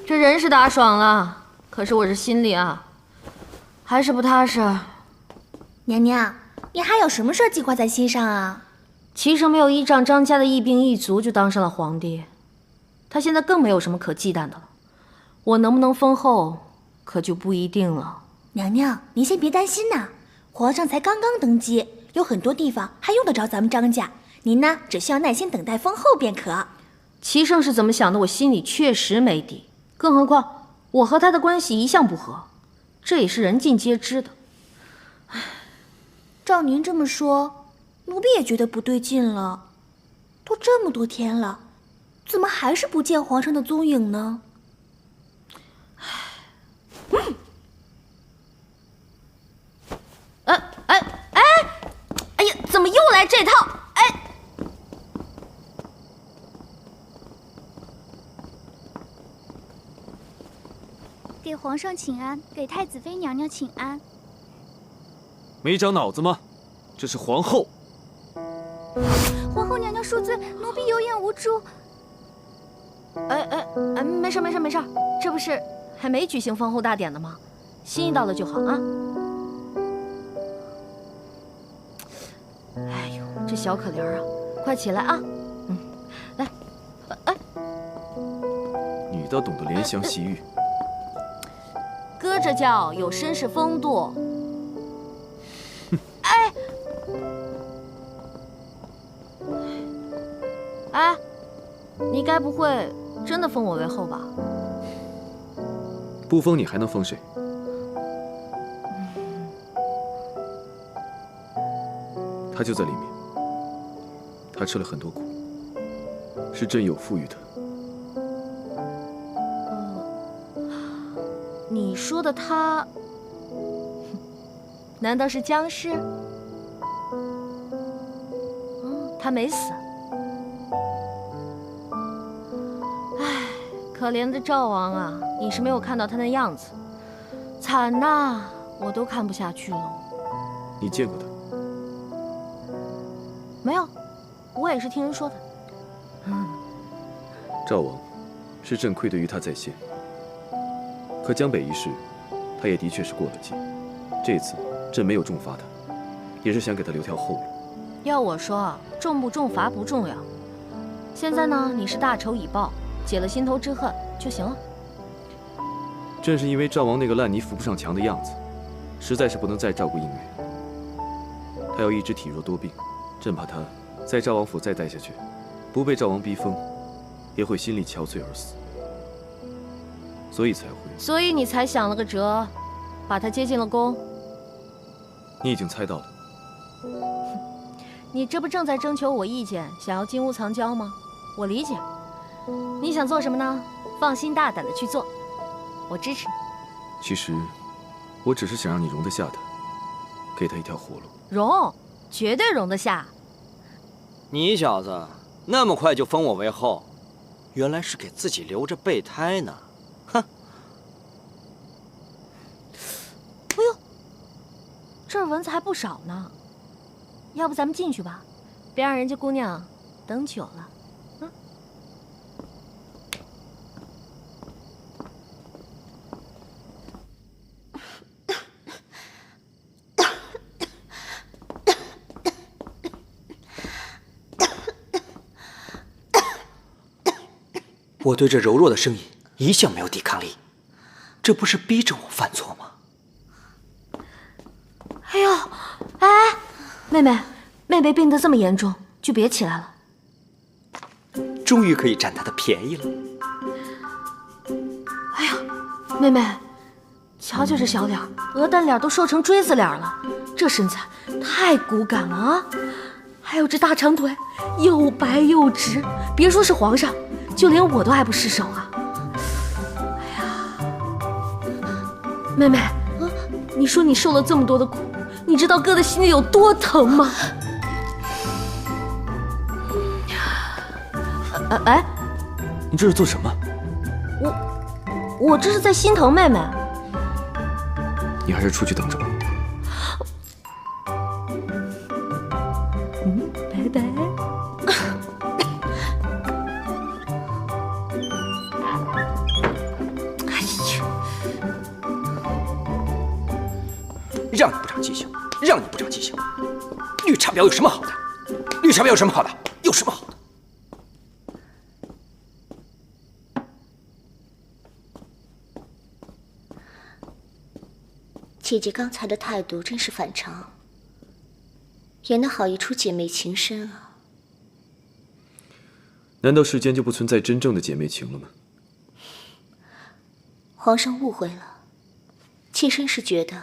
这人是打爽了，可是我这心里啊，还是不踏实。娘娘，你还有什么事计划在心上啊？齐胜没有依仗张家的一兵一卒就当上了皇帝，他现在更没有什么可忌惮的了。我能不能封后，可就不一定了。娘娘，您先别担心呐，皇上才刚刚登基，有很多地方还用得着咱们张家。您呢，只需要耐心等待封后便可。齐胜是怎么想的，我心里确实没底。更何况我和他的关系一向不和，这也是人尽皆知的。照您这么说，奴婢也觉得不对劲了。都这么多天了，怎么还是不见皇上的踪影呢？哎呀，怎么又来这套？给皇上请安，给太子妃娘娘请安。没长脑子吗？这是皇后。皇后娘娘恕罪，奴婢有眼无珠。没事，这不是还没举行封后大典呢吗？心意到了就好啊。哎呦，这小可怜啊，快起来啊！来，你倒懂得怜香惜玉。哥这叫有绅士风度。你该不会真的封我为后吧？不封你还能封谁？他就在里面，他吃了很多苦，是朕有赋予他。你说的他，难道是僵尸？他没死。唉，可怜的赵王啊，你是没有看到他那样子，惨呐，我都看不下去了。你见过他？没有，我也是听人说的。赵王，是朕愧对于他在先。可江北一事，他也的确是过了界。这次朕没有重罚他，也是想给他留条后路。要我说，重不重罚不重要。现在呢，你是大仇已报，解了心头之恨就行了。正是因为赵王那个烂泥扶不上墙的样子，实在是不能再照顾应月。他要一直体弱多病，朕怕他在赵王府再待下去，不被赵王逼疯，也会心力憔悴而死。所以你才想了个辙，把他接进了宫。你已经猜到了。你这不正在征求我意见，想要金屋藏娇吗？我理解。你想做什么呢？放心大胆的去做，我支持你。其实，我只是想让你容得下他，给他一条活路。容，绝对容得下。你小子那么快就封我为后，原来是给自己留着备胎呢。哼！哎呦，这儿蚊子还不少呢。要不咱们进去吧，别让人家姑娘等久了。我对这柔弱的声音一向没有抵抗力，这不是逼着我犯错吗？哎呦，妹妹病得这么严重，就别起来了。终于可以占她的便宜了。哎呀，妹妹，瞧瞧这小脸，鹅蛋脸都瘦成锥子脸了，这身材太骨感了啊！还有这大长腿，又白又直，别说是皇上，就连我都爱不释手啊！哎呀，妹妹，你说你受了这么多的苦，你知道哥的心里有多疼吗？你这是做什么？我这是在心疼妹妹。你还是出去等着吧。拜拜。长记性，让你不长记性。绿茶婊有什么好的？绿茶婊有什么好的？有什么好的？姐姐刚才的态度真是反常，演得好一出姐妹情深啊！难道世间就不存在真正的姐妹情了吗？皇上误会了，妾身是觉得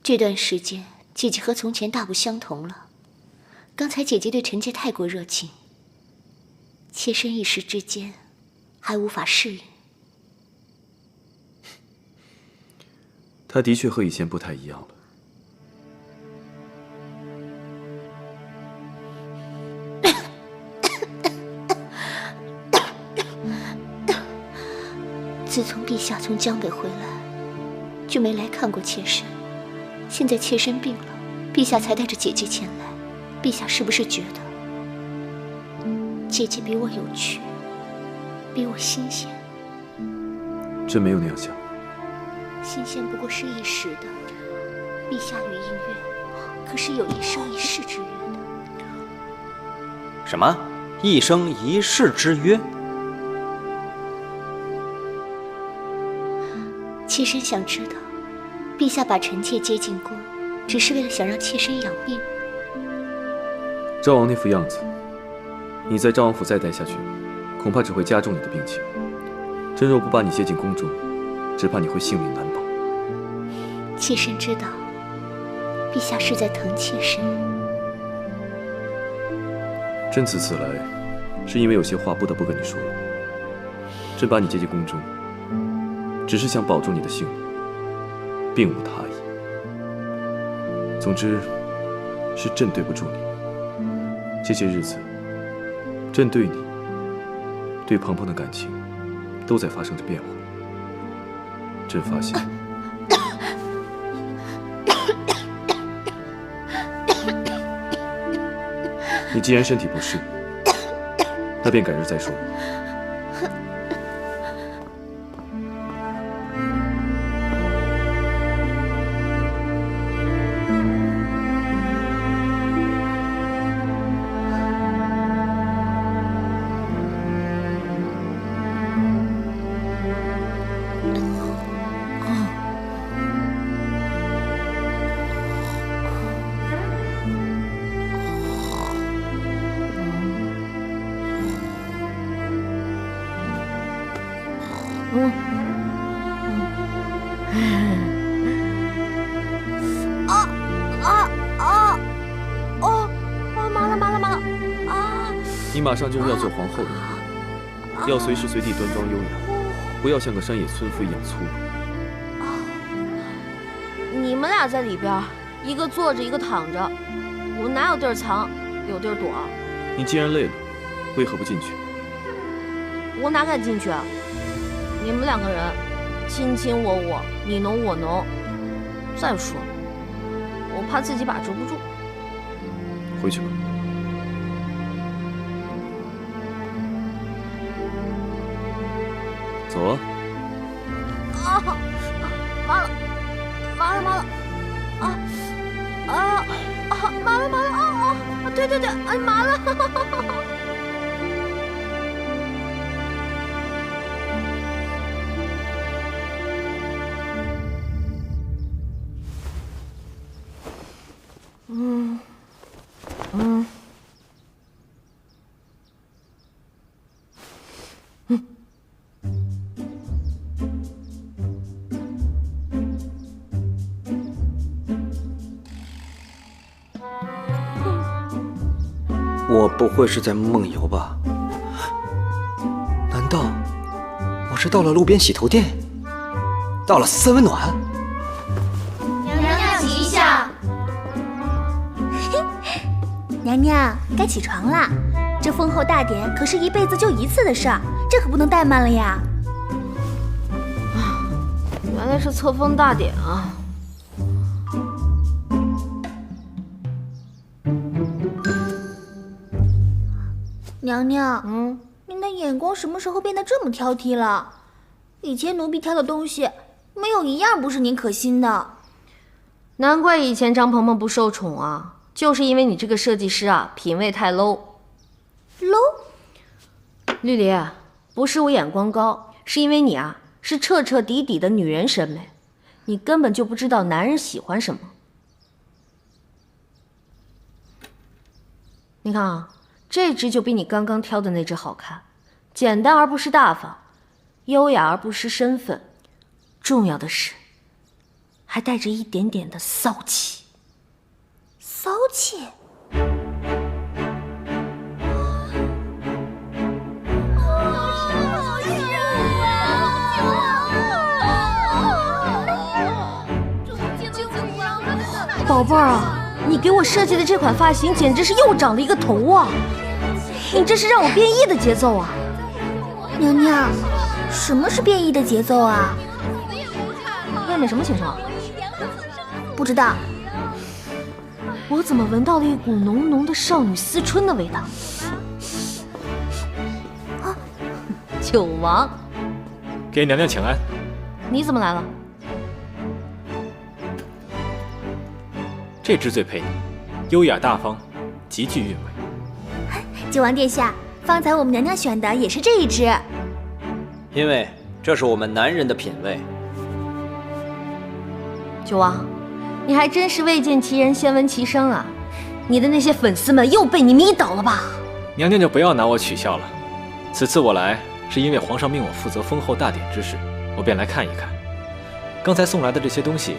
这段时间姐姐和从前大不相同了。刚才姐姐对臣妾太过热情，妾身一时之间还无法适应。她的确和以前不太一样了。自从陛下从江北回来，就没来看过妾身。现在妾身病了，陛下才带着姐姐前来。陛下是不是觉得姐姐比我有趣，比我新鲜？真没有那样想。新鲜不过是一时的，陛下与映月可是有一生一世之约的。什么？一生一世之约？妾身想知道，陛下把臣妾接进宫，只是为了想让妾身养病。赵王那副样子，你在赵王府再待下去，恐怕只会加重你的病情。朕若不把你接进宫中，只怕你会性命难保。妾身知道，陛下是在疼妾身。朕此次来，是因为有些话不得不跟你说了。朕把你接进宫中，只是想保住你的性命，并无他意。总之，是朕对不住你。这些日子，朕对你、对鹏鹏的感情，都在发生着变化。朕发现，你既然身体不适，那便改日再说。你马上就是要做皇后了，要随时随地端庄优雅，不要像个山野村妇一样粗鲁。你们俩在里边，一个坐着，一个躺着，我哪有地儿藏，有地儿躲？你既然累了，为何不进去？我哪敢进去啊？你们两个人卿卿我我，你侬我侬。再说，我怕自己把持不住。回去吧。走啊！啊，麻了，麻了，麻了！麻了，麻了！对，哎，麻了！我不会是在梦游吧？难道我是到了路边洗头店，到了三温暖？娘娘吉祥。娘娘该起床啦，这封后大典可是一辈子就一次的事儿，这可不能怠慢了呀。原来是册封大典啊！娘娘，您的眼光什么时候变得这么挑剔了？以前奴婢挑的东西，没有一样不是您可心的。难怪以前张鹏鹏不受宠啊，就是因为你这个设计师啊，品味太 low。绿梨，不是我眼光高，是因为你啊，是彻彻底底的女人审美，你根本就不知道男人喜欢什么。你看啊，这只就比你刚刚挑的那只好看，简单而不失大方，优雅而不失身份，重要的是，还带着一点点的骚气。骚气？宝贝儿啊，你给我设计的这款发型简直是又长了一个头啊！你这是让我变异的节奏啊！娘娘，什么是变异的节奏啊？妹妹什么情况？不知道。我怎么闻到了一股浓浓的少女思春的味道？啊，九王，给娘娘请安。你怎么来了？这只最配你，优雅大方，极具韵味。九王殿下，方才我们娘娘选的也是这一只。因为这是我们男人的品味。九王，你还真是未见其人先闻其声啊！你的那些粉丝们又被你迷倒了吧？娘娘就不要拿我取笑了。此次我来是因为皇上命我负责封后大典之事，我便来看一看。刚才送来的这些东西，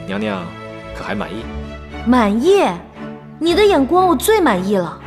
娘娘可还满意？满意？你的眼光我最满意了。